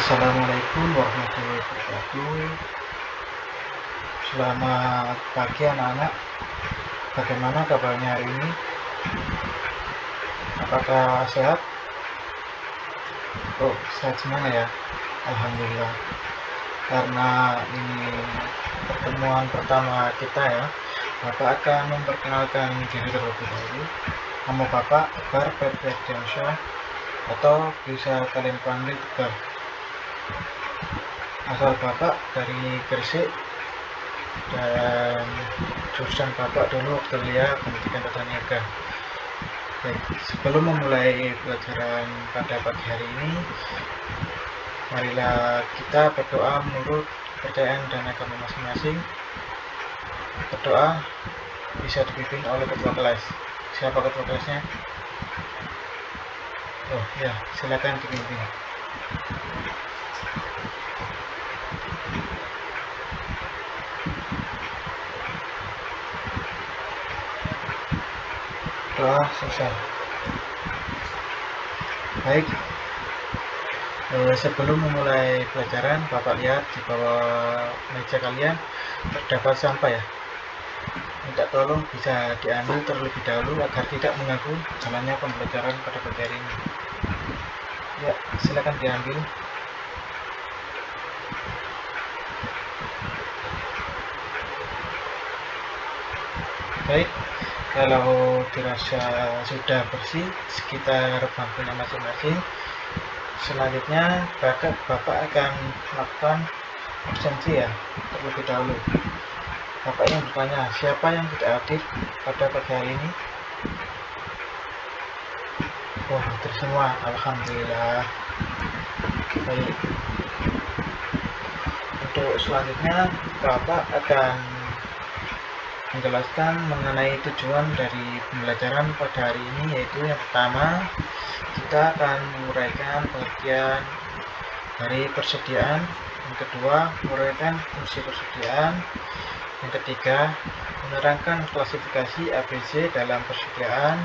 Assalamualaikum warahmatullahi wabarakatuh. Selamat pagi anak-anak. Bagaimana kabarnya hari ini? Apakah sehat? Oh, sehat semuanya ya. Alhamdulillah. Karena ini pertemuan pertama kita ya, Bapak akan memperkenalkan diri terlebih dahulu. Nama Bapak Tegar Febriansyah, atau bisa kalian panggil Tegar. Asal Bapak dari Gresik, dan jurusan Bapak dulu waktu kuliah pendidikan tata niaga. Baik, sebelum memulai pelajaran pada pagi hari ini, marilah kita berdoa menurut kepercayaan dan agama masing-masing. Berdoa bisa dipimpin oleh ketua kelas. Siapa ketua kelasnya? Oh ya, silakan dipimpin. Doa selesai. Baik, sebelum memulai pelajaran, Bapak lihat di bawah meja kalian terdapat sampah ya. Minta tolong bisa diambil terlebih dahulu agar tidak mengganggu jalannya pembelajaran pada pagi hari ini. Ya, silakan diambil. Baik, kalau dirasa sudah bersih sekitar bangkunya masing-masing, selanjutnya Bapak akan melakukan absensi ya terlebih dahulu. Bapak yang bertanya, siapa yang tidak hadir pada pagi hari ini? Oh, hadir semua, alhamdulillah. Baik, untuk selanjutnya Bapak akan menjelaskan mengenai tujuan dari pembelajaran pada hari ini, yaitu yang pertama, kita akan menguraikan pengertian dari persediaan, yang kedua, menguraikan fungsi persediaan, yang ketiga, menerangkan klasifikasi ABC dalam persediaan,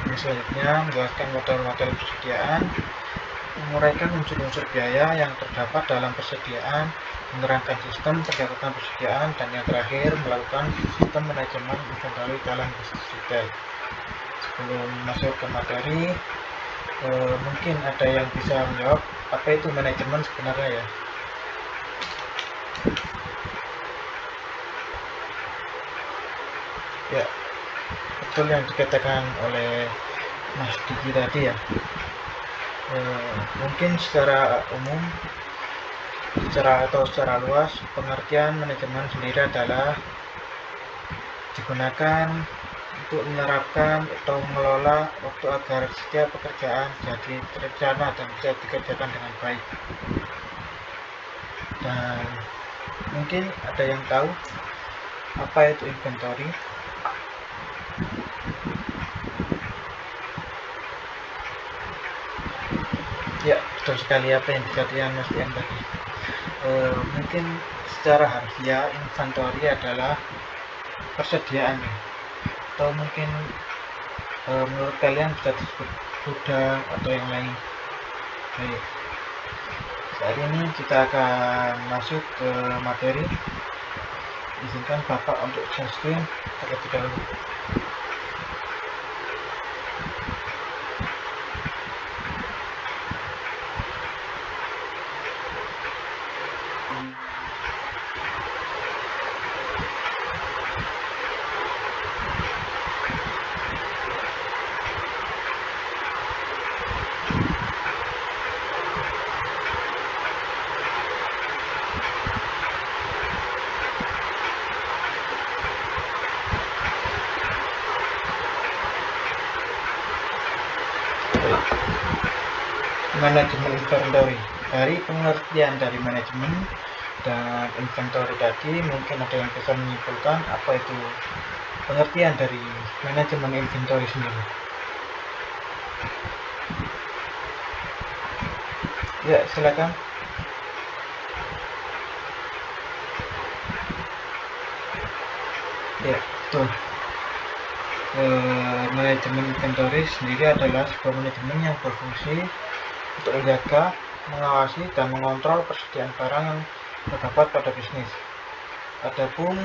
yang selanjutnya menjelaskan model-model persediaan, menguraikan unsur-unsur biaya yang terdapat dalam persediaan, menerangkan sistem pencatatan persediaan, dan yang terakhir melakukan sistem manajemen inventory dalam bisnis retail. Sebelum masuk ke materi, mungkin ada yang bisa menjawab apa itu manajemen sebenarnya ya? Ya, betul yang dikatakan oleh Mas Diki tadi ya. Mungkin secara umum secara luas, pengertian manajemen sendiri adalah digunakan untuk menerapkan atau mengelola waktu agar setiap pekerjaan jadi terencana dan bisa dikerjakan dengan baik. Dan mungkin ada yang tahu apa itu inventory? Ya, betul sekali apa yang dikatakan Mas Dian tadi. Mungkin secara harfiah inventory adalah persediaan, atau mungkin menurut kalian bisa disebut gudang atau yang lain. Baik, saat ini kita akan masuk ke materi. Izinkan Bapak untuk share screen terlebih dahulu. Manajemen inventory. Dari pengertian dari manajemen dan inventory tadi, mungkin ada yang bisa menyimpulkan apa itu pengertian dari manajemen inventory sendiri. Ya, silakan. Ya, betul. Manajemen inventory sendiri adalah sebuah manajemen yang berfungsi untuk menjaga mengawasi dan mengontrol persediaan barang yang terdapat pada bisnis. Adapun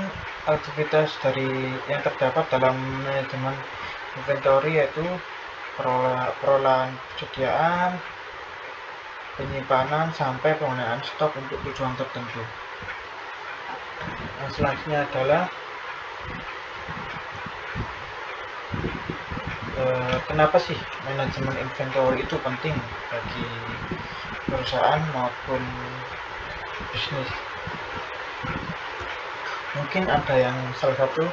aktivitas dari yang terdapat dalam manajemen inventory yaitu perolahan persediaan, penyimpanan, sampai penggunaan stok untuk tujuan tertentu. Nah, selanjutnya adalah kenapa sih manajemen inventory itu penting bagi perusahaan maupun bisnis. Mungkin ada yang salah satu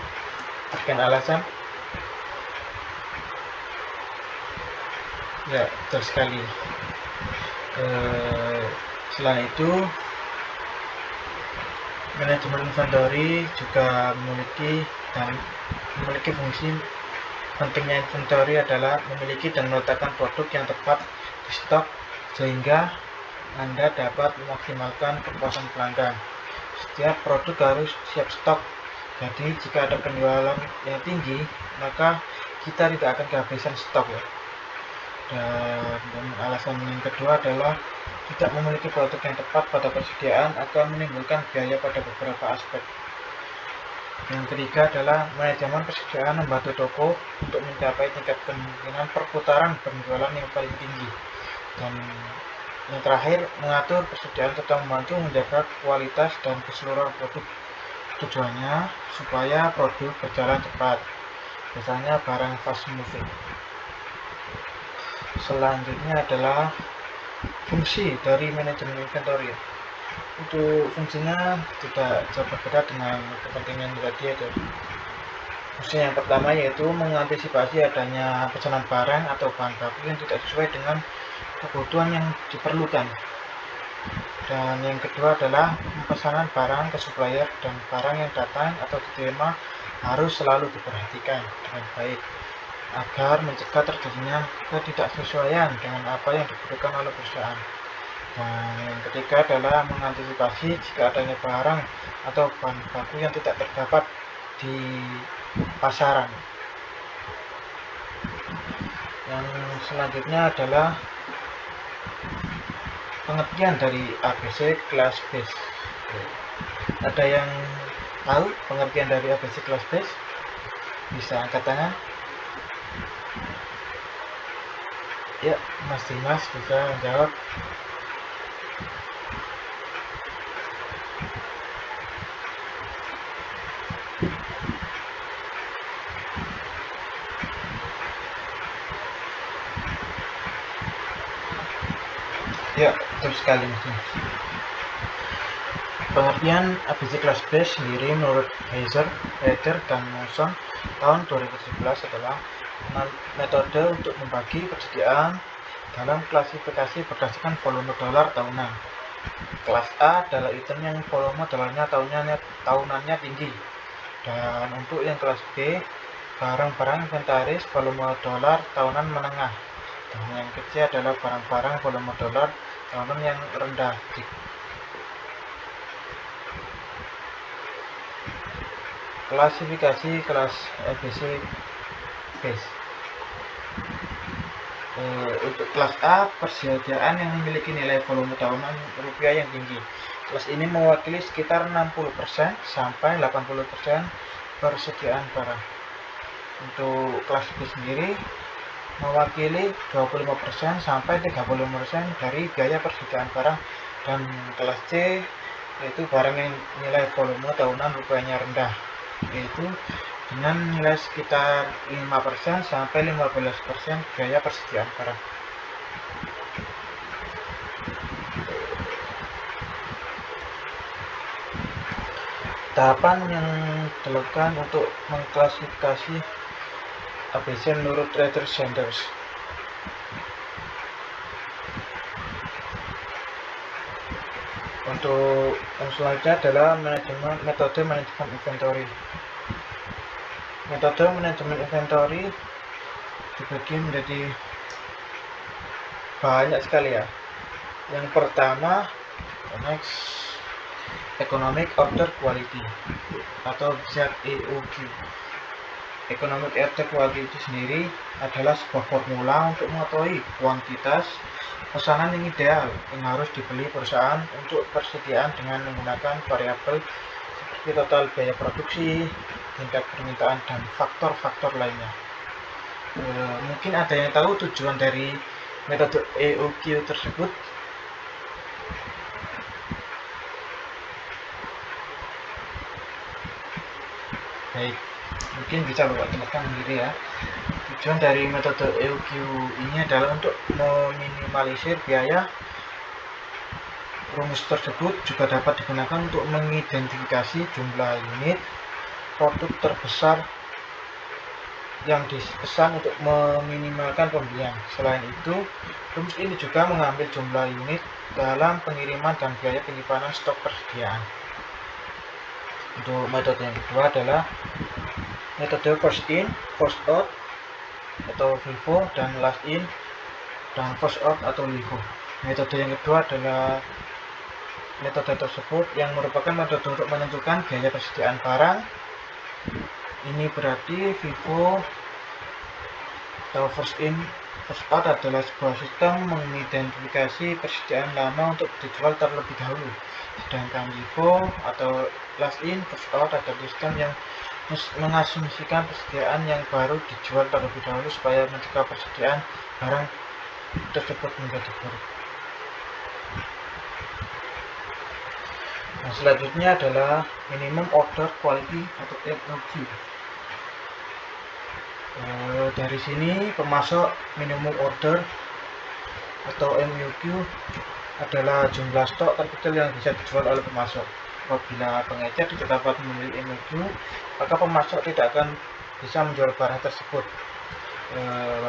sekian alasan. Ya, betul sekali. Selain itu, manajemen inventory juga memiliki fungsi. Pentingnya inventory adalah memiliki dan meletakkan produk yang tepat di stok sehingga Anda dapat memaksimalkan kepuasan pelanggan. Setiap produk harus siap stok. Jadi jika ada penjualan yang tinggi, maka kita tidak akan kehabisan stok ya. Dan alasan yang kedua adalah tidak memiliki produk yang tepat pada persediaan akan menimbulkan biaya pada beberapa aspek. Yang ketiga adalah manajemen persediaan membantu toko untuk mencapai tingkat kemungkinan perputaran penjualan yang paling tinggi. Dan yang terakhir, mengatur persediaan serta membantu menjaga kualitas dan keseluruhan produk. Tujuannya supaya produk berjalan cepat, biasanya barang fast moving. Selanjutnya adalah fungsi dari manajemen inventory. Untuk fungsinya tidak jauh berbeda dengan kepentingan tadi itu. Fungsi yang pertama yaitu mengantisipasi adanya pesanan barang atau bahan baku yang tidak sesuai dengan kebutuhan yang diperlukan. Dan yang kedua adalah pemesanan barang ke supplier, dan barang yang datang atau diterima harus selalu diperhatikan dengan baik agar mencegah terjadinya ketidaksesuaian dengan apa yang dibutuhkan oleh perusahaan. Dan yang ketiga adalah mengantisipasi jika adanya barang atau bahan baku yang tidak terdapat di pasaran. Yang selanjutnya adalah pengertian dari ABC kelas base. Ada yang tahu pengertian dari ABC kelas base? Bisa angkat tangan. Ya, Mas Dimas bisa menjawab. Ya, betul sekali. Pengertian ABC Class Base sendiri menurut Heiser, Rader, dan Mason tahun 2017 adalah metode untuk membagi persediaan dalam klasifikasi berdasarkan volume dolar tahunan. Kelas A adalah item yang volume dolarnya tahunannya tinggi. Dan untuk yang kelas B, barang-barang inventaris volume dolar tahunan menengah. Dan yang kecil adalah barang-barang volume dolar tahunan yang rendah. Klasifikasi kelas ABC Base. Untuk kelas A, persediaan yang memiliki nilai volume tahunan rupiah yang tinggi. Kelas ini mewakili sekitar 60% sampai 80% persediaan barang. Untuk kelas B sendiri mewakili 25% sampai 35% dari biaya persediaan barang. Dan kelas C yaitu barang yang nilai volume tahunan rupiahnya rendah, yaitu dengan nilai sekitar 5% sampai 15% biaya persediaan barang. Tahapan yang dilakukan untuk mengklasifikasi ABC menurut Rader Sanders. Untuk yang selanjutnya adalah metode manajemen inventory. Metode manajemen inventory dibagi menjadi banyak sekali ya. Yang pertama, Economic Order Quality atau ZEOQ. Economic Effect Quality itu sendiri adalah sebuah formula untuk mengetahui kuantitas pesanan yang ideal yang harus dibeli perusahaan untuk persediaan dengan menggunakan variabel seperti total biaya produksi, tingkat permintaan, dan faktor-faktor lainnya. Mungkin ada yang tahu tujuan dari metode EOQ tersebut? Baik, mungkin bisa Bapak temukan sendiri ya. Tujuan dari metode EOQ ini adalah untuk meminimalisir biaya. Rumus tersebut juga dapat digunakan untuk mengidentifikasi jumlah unit produk terbesar yang dipesan untuk meminimalkan pembelian. Selain itu, rumus ini juga mengambil jumlah unit dalam pengiriman dan biaya penyimpanan stok persediaan. Untuk metode yang kedua adalah metode first in, first out atau FIFO, dan last in dan first out atau LIFO. Metode yang kedua adalah metode tersebut yang merupakan metode untuk menentukan biaya persediaan barang. Ini berarti FIFO atau first in first out adalah sebuah sistem mengidentifikasi persediaan lama untuk dijual terlebih dahulu. Sedangkan LIFO atau last in first out adalah sistem yang mengasumsikan persediaan yang baru dijual terlebih dahulu supaya mencegah persediaan barang tersebut menjadi buruk. Nah, selanjutnya adalah minimum order quality atau MOQ. Dari sini pemasok minimum order atau MOQ adalah jumlah stok terkecil yang bisa dijual oleh pemasok. Apabila pengecer tidak dapat memilih MOQ, maka pemasok tidak akan bisa menjual barang tersebut.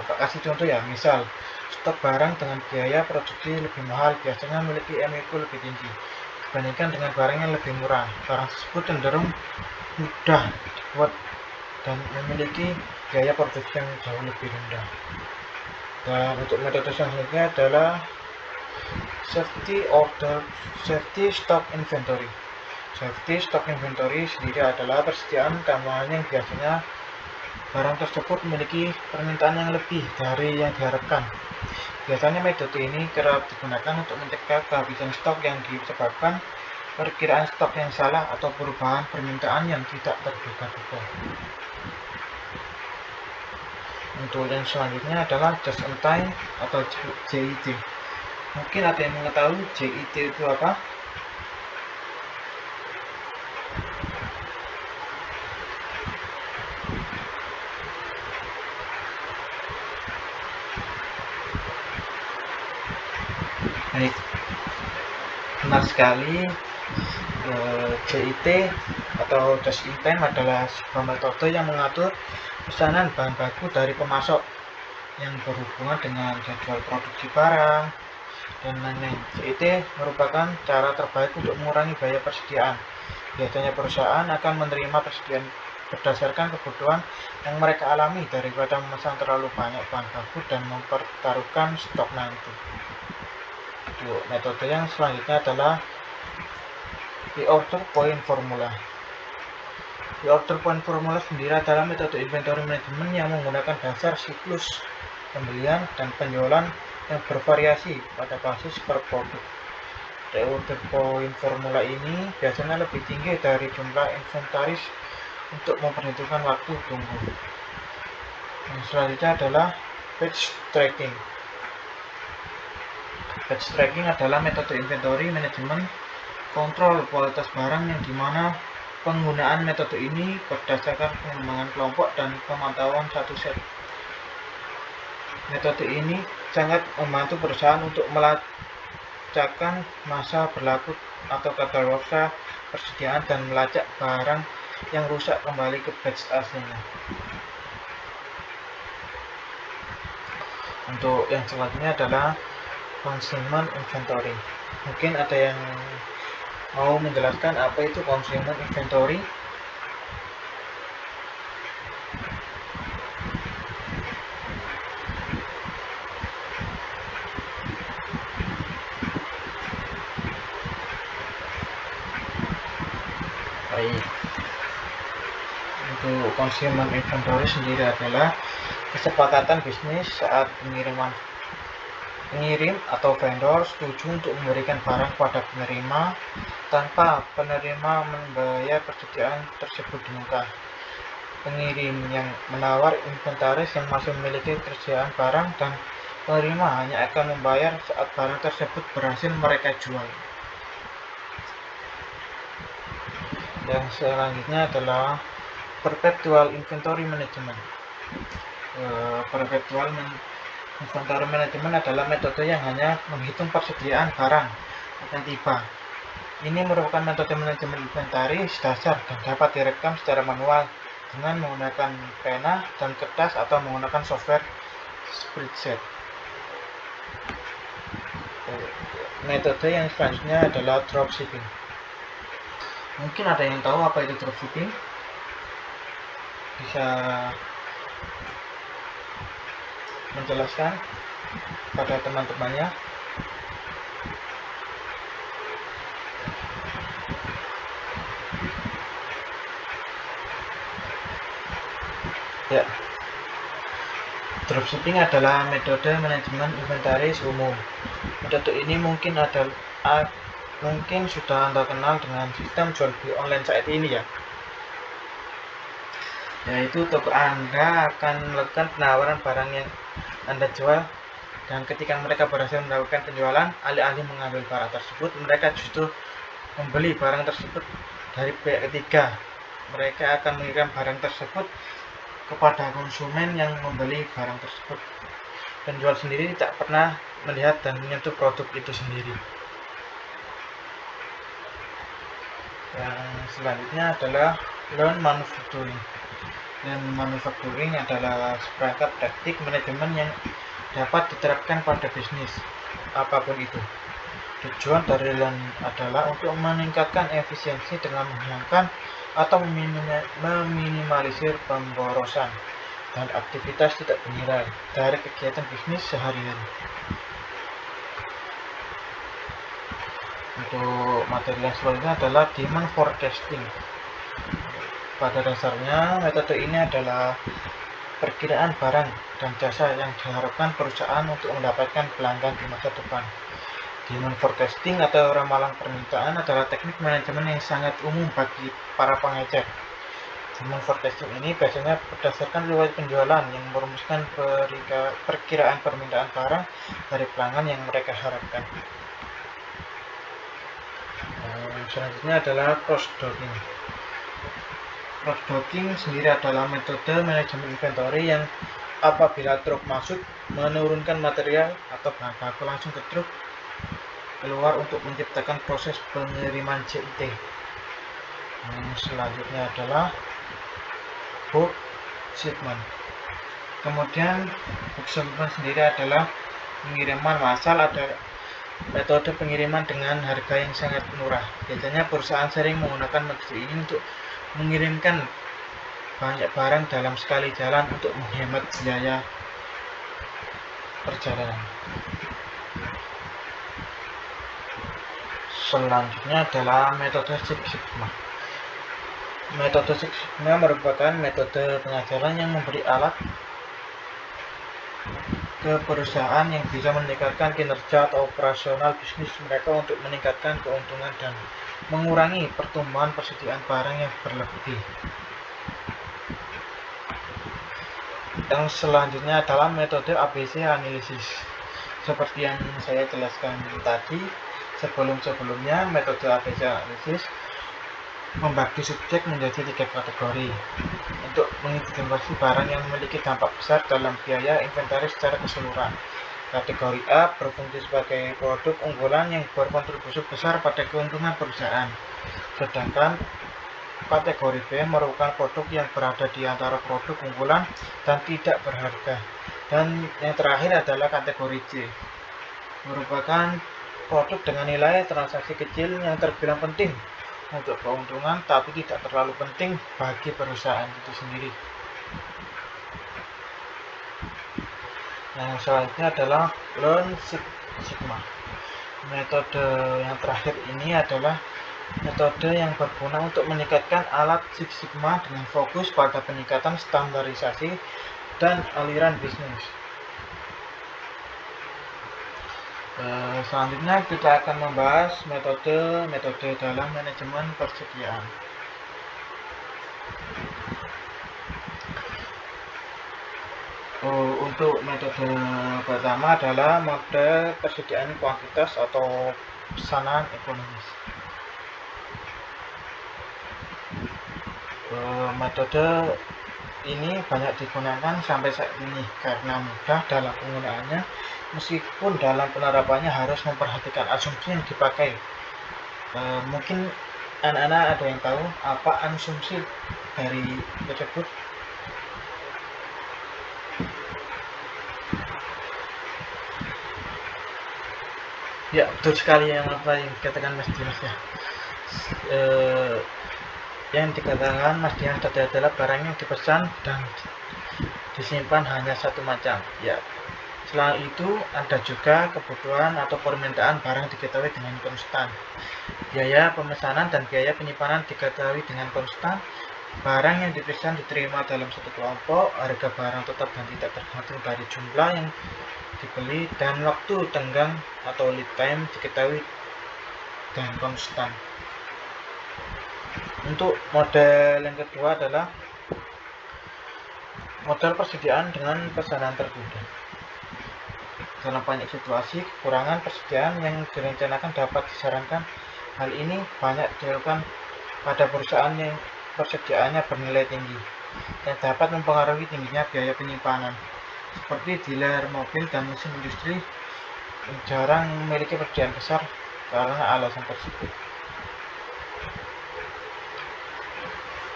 Bapak kasih contoh ya, misal stok barang dengan biaya produksi lebih mahal biasanya memiliki MOQ lebih tinggi dibandingkan dengan barang yang lebih murah. Barang tersebut cenderung mudah dibuat dan memiliki biaya produksi yang jauh lebih rendah. Dan untuk metode selanjutnya adalah safety stock inventory. Safety stock inventory sendiri adalah persediaan keamanan yang biasanya barang tersebut memiliki permintaan yang lebih dari yang diharapkan. Biasanya metode ini kerap digunakan untuk mencegah kehabisan stok yang disebabkan perkiraan stok yang salah atau perubahan permintaan yang tidak terduga-duga. Untuk yang selanjutnya adalah just in time atau JIT. Mungkin ada yang mengetahui JIT itu apa? Baik, benar sekali. JIT atau just in time adalah sebuah metode yang mengatur pesanan bahan baku dari pemasok yang berhubungan dengan jadwal produksi barang dan lain-lain. JIT merupakan cara terbaik untuk mengurangi biaya persediaan. Biasanya perusahaan akan menerima persediaan berdasarkan kebutuhan yang mereka alami daripada memesan terlalu banyak bahan baku dan mempertaruhkan stok nanti. Metode yang selanjutnya adalah Reorder Point Formula. Reorder Point Formula sendiri adalah metode inventory management yang menggunakan dasar siklus pembelian dan penjualan yang bervariasi pada basis per produk. Reorder Point Formula ini biasanya lebih tinggi dari jumlah inventaris untuk memperhitungkan waktu tunggu. Yang selanjutnya adalah batch tracking. Batch tracking adalah metode inventory management kontrol kualitas barang yang dimana penggunaan metode ini berdasarkan pengembangan kelompok dan pemantauan satu set. Metode ini sangat membantu perusahaan untuk melacakkan masa berlaku atau kadaluarsa persediaan dan melacak barang yang rusak kembali ke batch aslinya. Untuk yang selanjutnya adalah consignment inventory. Mungkin ada yang mau menjelaskan apa itu consignment inventory? Baik. Untuk consumer inventory sendiri adalah kesepakatan bisnis saat pengirim atau vendor setuju untuk memberikan barang pada penerima tanpa penerima membayar persediaan tersebut di muka. Pengirim yang menawar inventaris yang masih memiliki persediaan barang dan penerima hanya akan membayar saat barang tersebut berhasil mereka jual. Yang selanjutnya adalah perpetual inventory management. Perpetual inventory management adalah metode yang hanya menghitung persediaan barang akan tiba. Ini merupakan metode manajemen inventaris dasar dan dapat direkam secara manual dengan menggunakan pena dan kertas atau menggunakan software spreadsheet. Metode yang selanjutnya adalah dropshipping. Mungkin ada yang tahu apa itu dropshipping? Bisa menjelaskan pada teman-temannya. Ya, dropshipping adalah metode manajemen inventaris umum. Metode ini mungkin sudah Anda kenal dengan sistem jual beli online saat ini ya. Yaitu toko Anda akan melakukan penawaran barang yang Anda jual, dan ketika mereka berhasil melakukan penjualan, alih-alih mengambil barang tersebut, mereka justru membeli barang tersebut dari pihak ketiga. Mereka akan mengirim barang tersebut kepada konsumen yang membeli barang tersebut. Penjual sendiri tidak pernah melihat dan menyentuh produk itu sendiri. Yang selanjutnya adalah lean manufacturing. Lean manufacturing adalah seperangkat praktik manajemen yang dapat diterapkan pada bisnis apapun itu. Tujuan dari lean adalah untuk meningkatkan efisiensi dengan menghilangkan atau meminimalisir pemborosan dan aktivitas tidak bernilai dari kegiatan bisnis sehari-hari. Untuk materi yang selanjutnya adalah demand forecasting. Pada dasarnya, metode ini adalah perkiraan barang dan jasa yang diharapkan perusahaan untuk mendapatkan pelanggan di masa depan. Demand forecasting atau ramalan permintaan adalah teknik manajemen yang sangat umum bagi para pengecer. Demand forecasting ini biasanya berdasarkan riwayat penjualan yang merumuskan perkiraan permintaan barang dari pelanggan yang mereka harapkan. Selanjutnya adalah cross-docking. Cross-docking sendiri adalah metode manajemen inventory yang apabila truk masuk menurunkan material atau bahan baku langsung ke truk keluar untuk menciptakan proses pengiriman CIT. Selanjutnya adalah bulk shipment. Kemudian bulk shipment sendiri adalah pengiriman massal. Ada metode pengiriman dengan harga yang sangat murah. Biasanya perusahaan sering menggunakan metode ini untuk mengirimkan banyak barang dalam sekali jalan untuk menghemat biaya perjalanan. Selanjutnya adalah metode Six Sigma. Metode Six Sigma merupakan metode pengajaran yang memberi alat ke perusahaan yang bisa meningkatkan kinerja atau operasional bisnis mereka untuk meningkatkan keuntungan dan mengurangi pertumbuhan persediaan barang yang berlebih. Yang selanjutnya adalah metode ABC analisis. Seperti yang saya jelaskan tadi sebelumnya, metode ABC analisis membagi subjek menjadi 3 kategori untuk mengidentifikasi barang yang memiliki dampak besar dalam biaya inventaris secara keseluruhan. Kategori A berfungsi sebagai produk unggulan yang berkontribusi besar pada keuntungan perusahaan, sedangkan kategori B merupakan produk yang berada di antara produk unggulan dan tidak berharga. Dan yang terakhir adalah kategori C, merupakan produk dengan nilai transaksi kecil yang terbilang penting untuk keuntungan tapi tidak terlalu penting bagi perusahaan itu sendiri. Yang selanjutnya adalah Lean Six Sigma. Metode yang terakhir ini adalah Metode yang berguna untuk meningkatkan alat Six Sigma dengan fokus pada peningkatan standarisasi dan aliran bisnis. Selanjutnya kita akan membahas metode dalam manajemen persediaan. Untuk metode pertama adalah model persediaan kuantitas atau pesanan ekonomis. Metode ini banyak digunakan sampai saat ini karena mudah dalam penggunaannya, meskipun dalam penerapannya harus memperhatikan asumsi yang dipakai. Mungkin anak-anak ada yang tahu apa asumsi dari tersebut? Ya, betul sekali yang apa yang dikatakan Mas Dimas ya. Yang dikatakan Mas Dimas tadi adalah barang yang dipesan dan disimpan hanya satu macam. Ya, setelah itu ada juga kebutuhan atau permintaan barang diketahui dengan konstan. Biaya pemesanan dan biaya penyimpanan diketahui dengan konstan. Barang yang dipesan diterima dalam satu kelompok. Harga barang tetap dan tidak tergantung dari jumlah yang dibeli, dan waktu tenggang atau lead time diketahui dengan konstan. Untuk model yang kedua adalah model persediaan dengan pesanan tertunda. Dalam banyak situasi, kekurangan persediaan yang direncanakan dapat disarankan. Hal ini banyak dilakukan pada perusahaan yang persediaannya bernilai tinggi, yang dapat mempengaruhi tingginya biaya penyimpanan. Seperti dealer mobil dan mesin industri yang jarang memiliki persediaan besar karena alasan tersebut.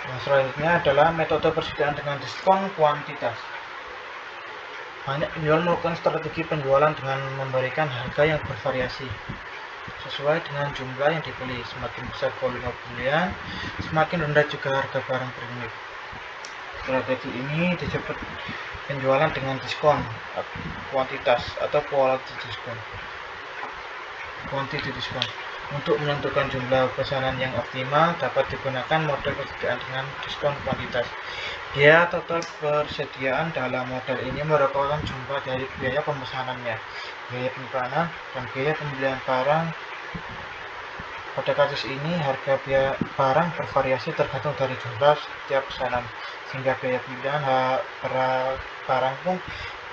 Nah, selanjutnya adalah metode persediaan dengan diskon kuantitas. Banyak penjual melakukan strategi penjualan dengan memberikan harga yang bervariasi sesuai dengan jumlah yang dibeli. Semakin besar volume pembelian, semakin rendah juga harga barang per unit. Strategi ini disebut penjualan dengan diskon kuantitas atau quality diskon. Untuk menentukan jumlah pesanan yang optimal, dapat digunakan model persediaan dengan diskon kuantitas. Biaya total persediaan dalam model ini merupakan jumlah dari biaya pemesanannya, biaya penyimpanan, dan biaya pembelian barang. Pada kasus ini, harga biaya barang bervariasi tergantung dari jumlah setiap pesanan, sehingga biaya pembelian barang pun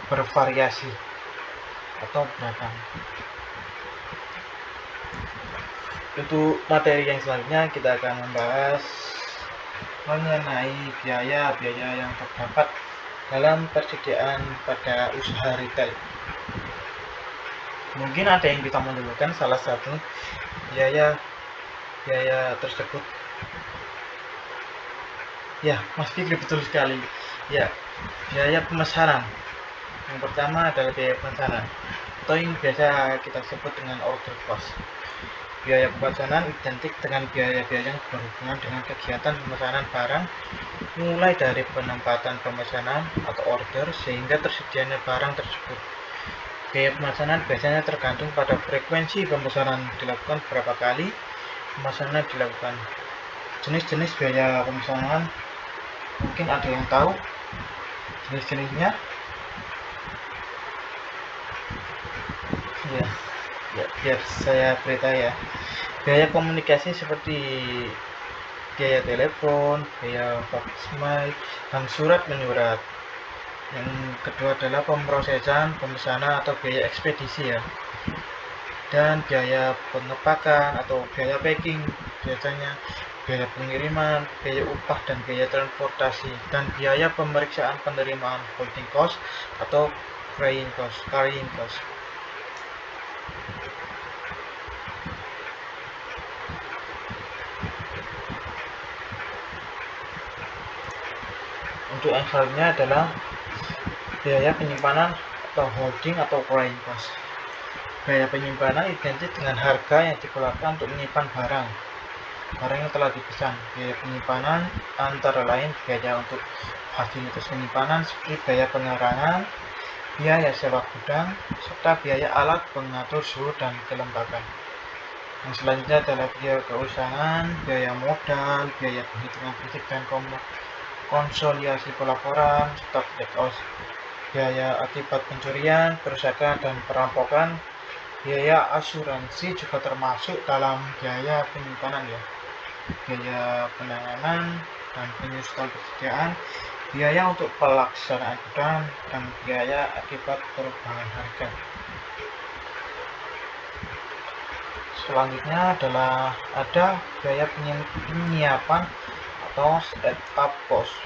bervariasi atau beragam. Untuk materi yang selanjutnya kita akan membahas mengenai biaya yang terdapat dalam persediaan pada usaha retail. Mungkin ada yang bisa menentukan salah satu biaya tersebut. Ya, Mas Fikri, betul sekali. Ya, biaya pemesanan. Yang pertama adalah biaya pemesanan, atau yang biasa kita sebut dengan order cost. Biaya pemesanan identik dengan biaya-biaya yang berhubungan dengan kegiatan pemesanan barang, mulai dari penempatan pemesanan atau order sehingga tersedianya barang tersebut. Biaya pemesanan biasanya tergantung pada frekuensi pemesanan dilakukan, berapa kali pemesanan dilakukan. Jenis-jenis biaya pemesanan, mungkin ada yang tahu jenis-jenisnya? Ya, biar saya beritahu ya. Biaya komunikasi seperti biaya telepon, biaya faxmail, dan surat menyurat. Yang kedua adalah pemrosesan pemesanan atau biaya ekspedisi ya. Dan biaya pengepakan atau biaya packing, biasanya biaya pengiriman, biaya upah dan biaya transportasi, dan biaya pemeriksaan penerimaan holding cost atau carrying cost. Untuk yang selanjutnya adalah biaya penyimpanan atau holding atau carrying cost. Biaya penyimpanan identik dengan harga yang dikeluarkan untuk menyimpan barang yang telah dipesan. Biaya penyimpanan antara lain biaya untuk fasilitas penyimpanan seperti biaya pengerangan, biaya sewa gudang, serta biaya alat pengatur suhu dan kelembapan. Yang selanjutnya adalah biaya keusahaan, biaya modal, biaya penghitungan fisik dan konsolidasi pelaporan, stop take-out, biaya akibat pencurian, perusakan, dan perampokan. Biaya asuransi juga termasuk dalam biaya penyimpanan ya. Biaya penanganan dan penyusutan persediaan, biaya untuk pelaksanaan gudang, dan biaya akibat perubahan harga. Selanjutnya adalah ada biaya penyiapan atau setup cost.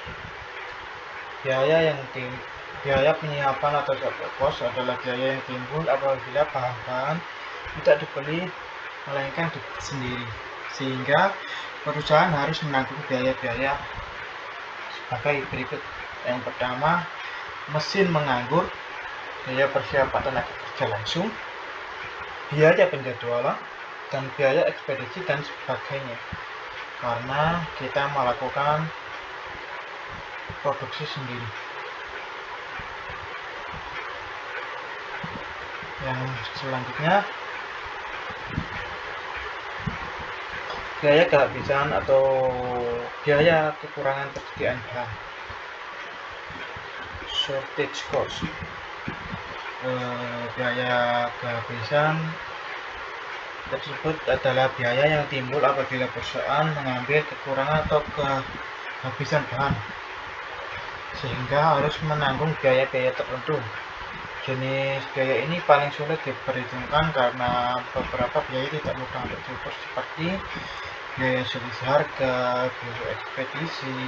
Biaya penyiapan atau setup cost adalah biaya yang timbul apabila bahan-bahan tidak dibeli melainkan dibeli sendiri, sehingga perusahaan harus menanggung biaya-biaya sebagai berikut. Yang pertama, mesin menganggur, biaya persiapan tenaga kerja langsung, biaya penjadwalan, dan biaya ekspedisi dan sebagainya, karena kita melakukan produksi sendiri. Yang selanjutnya, biaya kehabisan atau biaya kekurangan persediaan bahan, shortage cost. Biaya kehabisan tersebut adalah biaya yang timbul apabila perusahaan mengambil kekurangan atau kehabisan bahan, sehingga harus menanggung biaya-biaya tertentu. Jenis biaya ini paling sulit diperhitungkan karena beberapa biaya tidak mudah untuk diukur, seperti biaya selisih harga, biaya ekspedisi,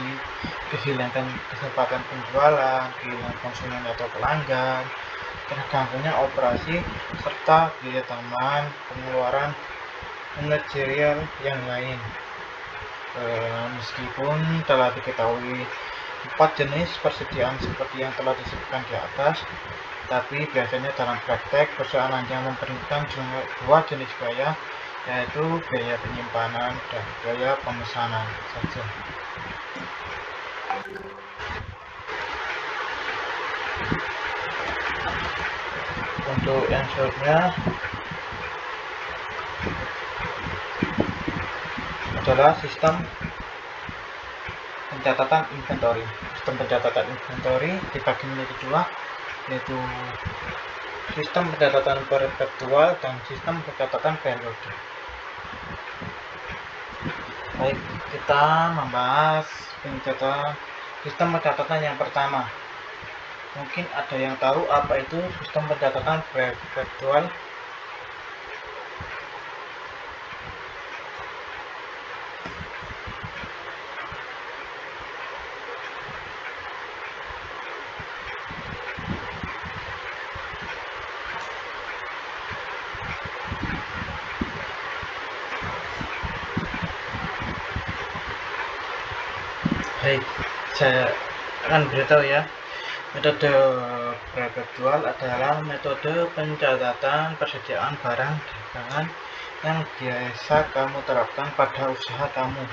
kehilangan kesempatan penjualan, kehilangan konsumen atau pelanggan, terganggunya operasi, serta biaya tambahan pengeluaran manajerial yang lain. Meskipun telah diketahui 4 jenis persediaan seperti yang telah disebutkan di atas, tapi biasanya dalam praktek perusahaan hanya memperhitungkan 2 jenis biaya, yaitu biaya penyimpanan dan biaya pemesanan saja. Untuk yang selanjutnya adalah sistem pencatatan inventory. Sistem pencatatan inventory dibagi menjadi 2, yaitu sistem pencatatan perpetual dan sistem pencatatan periodik. Baik, kita membahas sistem pencatatan yang pertama. Mungkin ada yang tahu apa itu sistem pencatatan perpetual? Baik, saya akan beritahu ya. Metode perpetual adalah metode pencatatan persediaan barang dagangan yang biasa kamu terapkan pada usaha kamu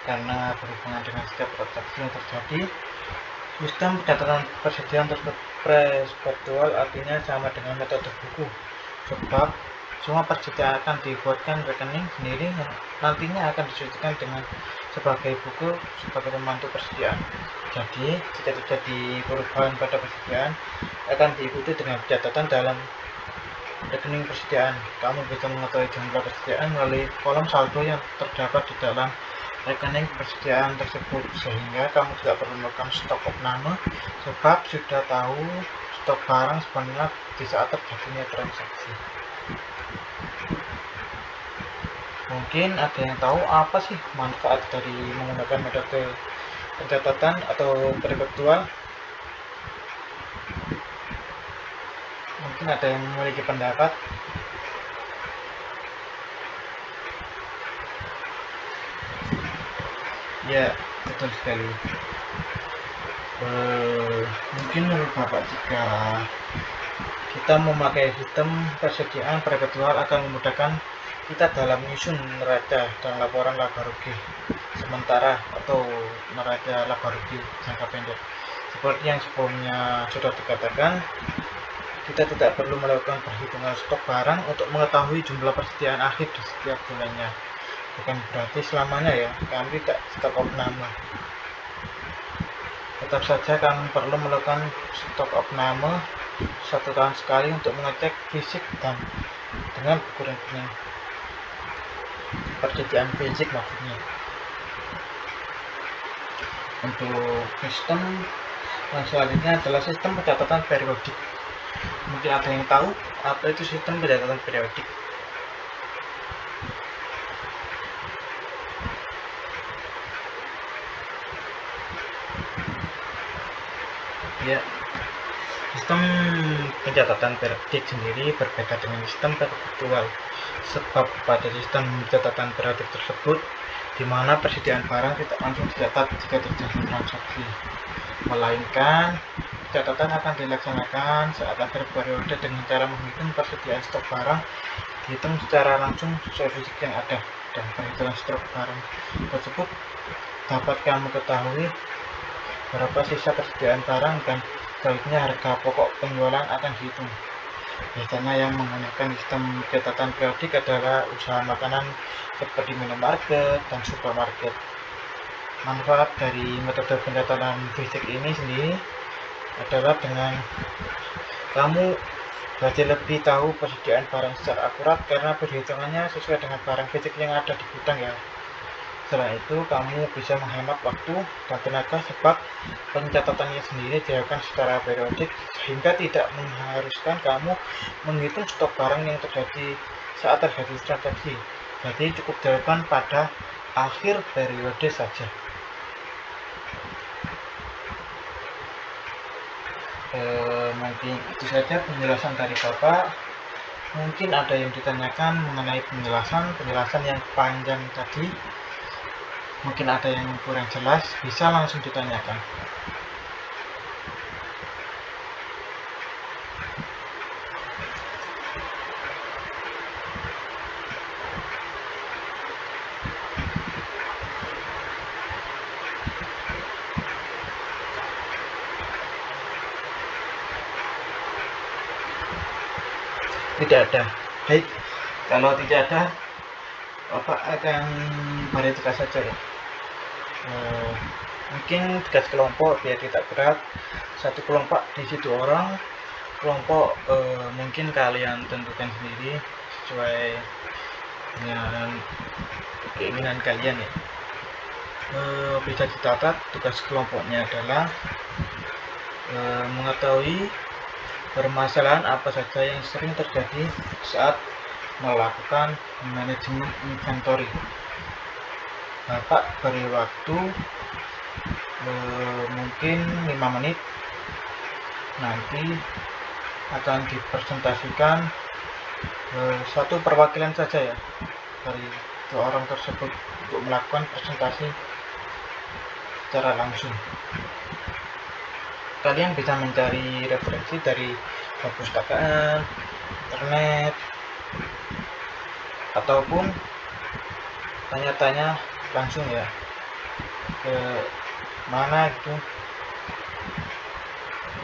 karena berhubungan dengan setiap transaksi yang terjadi. Sistem pencatatan persediaan perpetual artinya sama dengan metode buku, sebab semua persediaan akan dibuatkan rekening sendiri yang nantinya akan disucikan dengan sebagai buku sebagai pembantu persediaan. Jadi, jika terjadi perubahan pada persediaan, akan diikuti dengan catatan dalam rekening persediaan. Kamu bisa mengetahui jumlah persediaan melalui kolom saldo yang terdapat di dalam rekening persediaan tersebut, sehingga kamu tidak perlu melakukan stok opname, sebab sudah tahu stok barang sebenarnya di saat terjadinya transaksi. Mungkin ada yang tahu apa sih manfaat dari menggunakan metode pencatatan atau perpetual? Mungkin ada yang memiliki pendapat. Ya, betul sekali. Mungkin menurut Bapak, jika kita memakai sistem persediaan perpetual akan memudahkan kita dalam menyusun neraca dan laporan laba rugi sementara atau neraca laba rugi jangka pendek. Seperti yang sebelumnya sudah dikatakan, Kita tidak perlu melakukan perhitungan stok barang untuk mengetahui jumlah persediaan akhir di setiap bulannya. Bukan berarti selamanya ya, kami tidak stok opname. Tetap saja kami perlu melakukan stok opname 1 tahun sekali untuk mengecek fisik dan dengan buku rekening persediaan fisik maksudnya. Untuk sistem yang selanjutnya adalah sistem pencatatan periodik. Mungkin ada yang tahu apa itu sistem pencatatan periodik. Ya, sistem pencatatan periodik sendiri berbeda dengan sistem perpetual, sebab pada sistem pencatatan periodik tersebut di mana persediaan barang tidak langsung dicatat jika terjadi transaksi, melainkan pencatatan akan dilaksanakan saat akhir periode dengan cara menghitung persediaan stok barang dihitung secara langsung sesuai fisik yang ada, dan perhitungan stok barang tersebut dapat kamu ketahui berapa sisa persediaan barang dan selanjutnya harga pokok penjualan akan dihitung. Biasanya yang menggunakan sistem pencatatan periodik adalah usaha makanan seperti minimarket dan supermarket. Manfaat dari metode pencatatan fisik ini sendiri adalah dengan kamu jadi lebih tahu persediaan barang secara akurat karena perhitungannya sesuai dengan barang fisik yang ada di gudang ya. Selain itu, kamu bisa menghemat waktu dan tenaga sebab pencatatannya sendiri dilakukan secara periodik sehingga tidak mengharuskan kamu menghitung stok barang yang terjadi saat terjadi transaksi. Jadi cukup dilakukan pada akhir periode saja. Mungkin itu saja penjelasan dari Bapak. Mungkin ada yang ditanyakan mengenai penjelasan yang panjang tadi. Mungkin ada yang kurang jelas, bisa langsung ditanyakan. Tidak ada. Baik, kalau tidak ada, Bapak akan beri tugas saja ya. Mungkin tugas kelompok biar tidak berat. Satu kelompok di situ orang, kelompok mungkin kalian tentukan sendiri sesuai dengan keinginan kalian ya. Bisa dicatat tugas kelompoknya adalah mengetahui permasalahan apa saja yang sering terjadi saat melakukan manajemen inventory. Bapak beri waktu mungkin 5 menit, nanti akan dipresentasikan satu perwakilan saja ya dari 2 orang tersebut untuk melakukan presentasi secara langsung. Kalian bisa mencari referensi dari perpustakaan, internet, ataupun tanya-tanya langsung ya ke mana itu.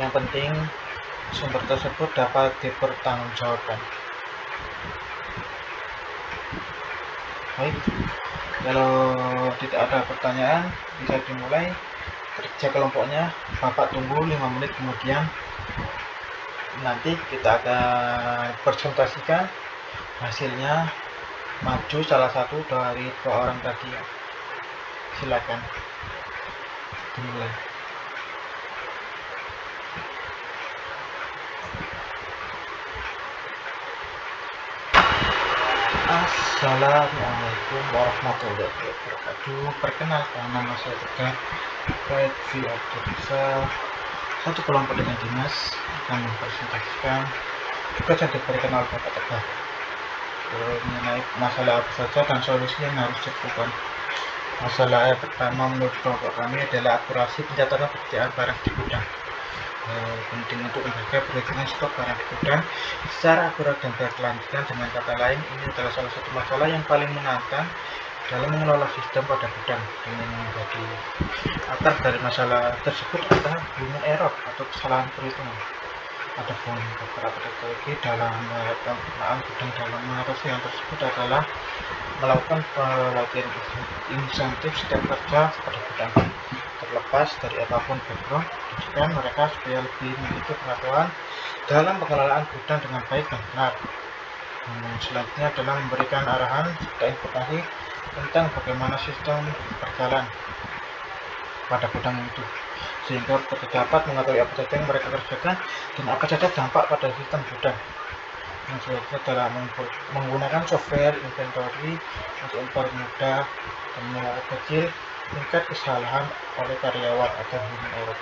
Yang penting sumber tersebut dapat dipertanggungjawabkan. Baik, kalau tidak ada pertanyaan bisa dimulai kerja kelompoknya. Bapak tunggu 5 menit kemudian, nanti kita akan presentasikan hasilnya. Maju salah satu dari 2 orang tadi ya. Silakan dimulai. Assalamualaikum warahmatullahi wabarakatuh. Perkenalkan, nama saya Tegar Redvi Abdurreza. Satu kelompok dengan Dimas akan mempresentasikan tugas yang diberikan oleh Bapak Tegar mengenai masalah apa saja dan solusi yang harus dilakukan. Masalah yang pertama menurut kelompok kami adalah akurasi pencatatan persediaan barang di gudang. Penting untuk menjaga perhitungan stok barang di gudang secara akurat dan berkelanjutan. Dengan kata lain, ini adalah salah satu masalah yang paling menantang dalam mengelola sistem pada gudang. Dengan menjadi akar dari masalah tersebut adalah human error atau kesalahan perhitungan. Adapun beberapa teknologi dalam penggunaan gudang dalam mengatasi hal tersebut adalah melakukan pelatihan insentif setiap kerja pada gudang, terlepas dari apapun background pendidikan mereka, supaya lebih memiliki pengetahuan dalam pengelolaan gudang dengan baik dan benar. Selanjutnya adalah memberikan arahan serta informasi tentang bagaimana sistem berjalan pada gudang itu, sehingga kita dapat mengetahui apa saja yang mereka kerjakan dan apa saja dampak pada sistem gudang. Yang selanjutnya adalah menggunakan software inventory untuk mempermudah dan mengecil tingkat kesalahan oleh karyawan atau human error.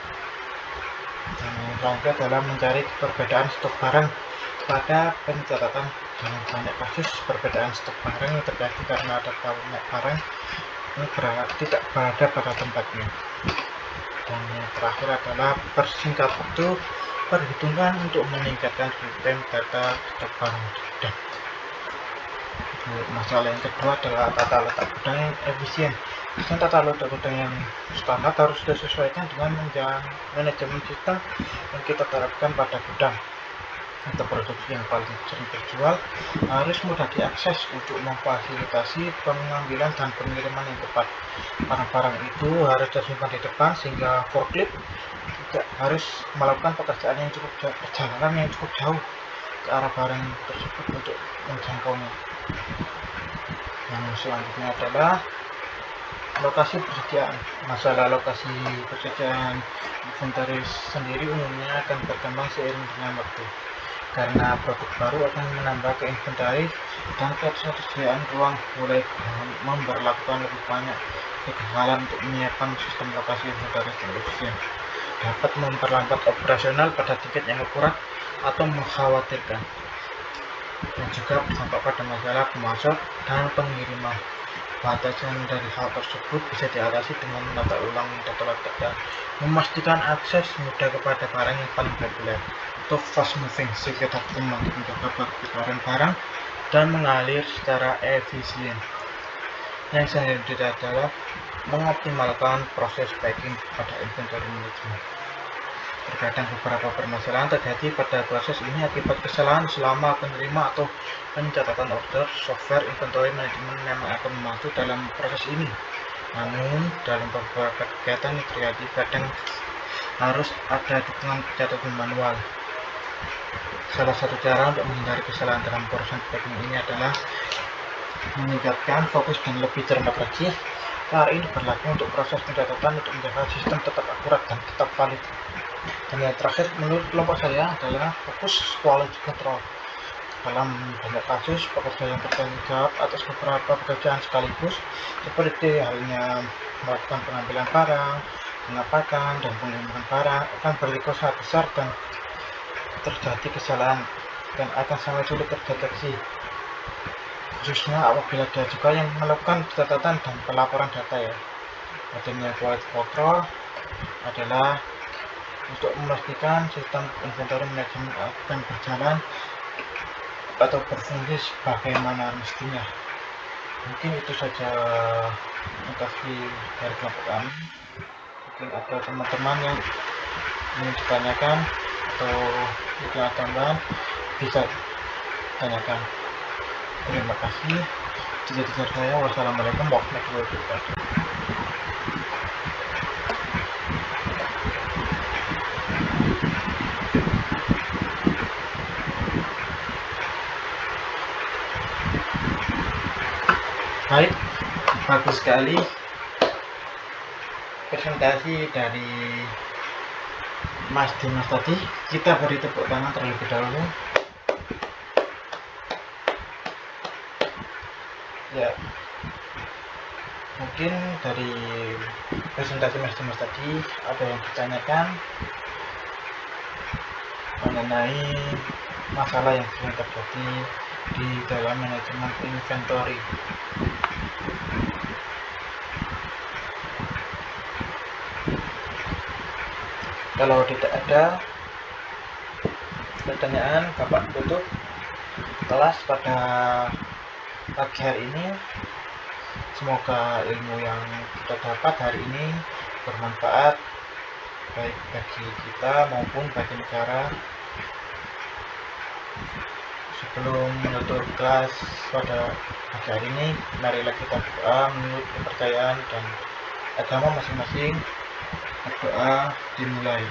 Dan yang selanjutnya adalah mencari perbedaan stok barang pada pencatatan. Dalam banyak kasus perbedaan stok barang yang terjadi karena ada banyak barang yang tidak berada pada tempatnya. Dan yang terakhir adalah persingkat waktu perhitungan untuk meningkatkan real-time data stok barang. Masalah yang kedua adalah tata letak gudang yang efisien. Dan tata letak gudang yang standar harus disesuaikan dengan manajemen sistem yang kita terapkan pada gudang. Untuk produksi yang paling sering terjual harus mudah diakses untuk memfasilitasi pengambilan dan pengiriman yang tepat. Barang-barang itu harus tersimpan di depan sehingga forklift tidak harus melakukan pekerjaan yang cukup jauh, perjalanan yang cukup jauh ke arah barang tersebut untuk menjangkaunya. Yang selanjutnya adalah lokasi persediaan. Masalah lokasi persediaan inventaris sendiri umumnya akan berkembang seiring dengan waktu, karena produk baru akan menambah ke inventaris dan ketersediaan ruang mulai memperlakukan lebih banyak kegagalan untuk menyiapkan sistem lokasi inventaris yang efisien dapat memperlambat operasional pada tingkat yang akurat atau mengkhawatirkan, dan juga berdampak pada masalah pemasok dan pengiriman. Batasan dari hal tersebut bisa diatasi dengan menata ulang data letak dan memastikan akses mudah kepada barang yang paling populer atau fast moving, sehingga dapat menjaga perputaran barang dan mengalir secara efisien. Yang selanjutnya adalah mengoptimalkan proses packing pada inventory management. Terkadang beberapa permasalahan terjadi pada proses ini akibat kesalahan selama penerima atau pencatatan order. Software inventory management memang akan membantu dalam proses ini. Namun, dalam beberapa kegiatan yang terjadi kadang harus ada dukungan pencatatan manual. Salah satu cara untuk menghindari kesalahan dalam proses packing ini adalah meningkatkan fokus dan lebih cermat lagi. Cara ini berlaku untuk proses pencatatan untuk menjaga sistem tetap akurat dan tetap valid. Dan yang terakhir menurut kelompok saya adalah fokus quality control. Dalam banyak kasus, pekerja yang bertanggung jawab atas beberapa pekerjaan sekaligus, seperti halnya melakukan pengambilan barang, pengapakan, dan pengiriman barang, akan berisiko sangat besar dan terjadi kesalahan dan akan sangat sulit terdeteksi, khususnya apabila dia juga yang melakukan catatan dan pelaporan data ya. Adanya quality control adalah untuk memastikan sistem inventory management akan berjalan atau berfungsi sebagaimana mestinya. Mungkin itu saja informasi dari kelompok kami. Mungkin ada teman-teman yang ingin ditanyakan atau punya tambahan, bisa tanyakan. Terima kasih. Sekian saya. Wassalamualaikum warahmatullahi wabarakatuh. Baik, bagus sekali presentasi dari Mas Dimas tadi. Kita beri tepuk tangan terlebih dahulu. Ya, mungkin dari presentasi Mas Dimas tadi ada yang ditanyakan mengenai masalah yang sering terjadi di dalam manajemen inventory. Kalau tidak ada pertanyaan, Bapak tutup kelas pada pagi hari ini. Semoga ilmu yang kita dapat hari ini bermanfaat baik bagi kita maupun bagi negara Sebelum menutup kelas pada pagi hari ini, marilah kita berdoa menurut kepercayaan dan agama masing-masing. Berdoa dimulai.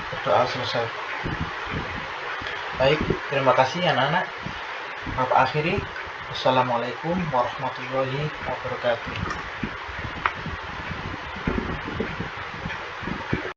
Berdoa selesai. Baik, terima kasih anak-anak. Bapak akhiri. Assalamualaikum warahmatullahi wabarakatuh.